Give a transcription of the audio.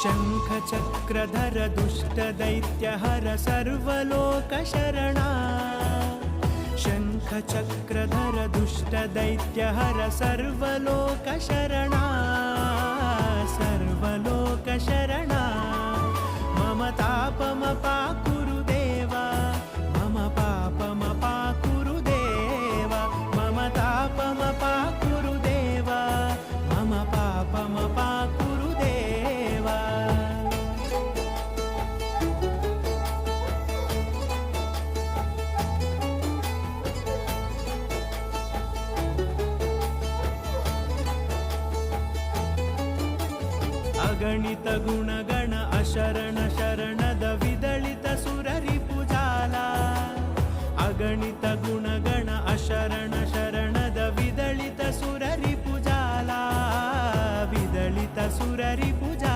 शङ्खचक्रधर दुष्टदैत्यहर सर्वलोकशरणा शङ्खचक्रधर दुष्टदैत्यहर सर्वलोकशरणा सर्वलोकशरणा मम तापमपाकुरु देवा मम पापमपाकुरु देवा मम तापमपाकुरु देवा मम पापमपाकुरु देवा अगणित गुणगण अशरण शरणद विदलित सुररिपुजाला अगणित गुणगण अशरण शरणद विदलित सुररिपुजाला विदलित सुररिपुजा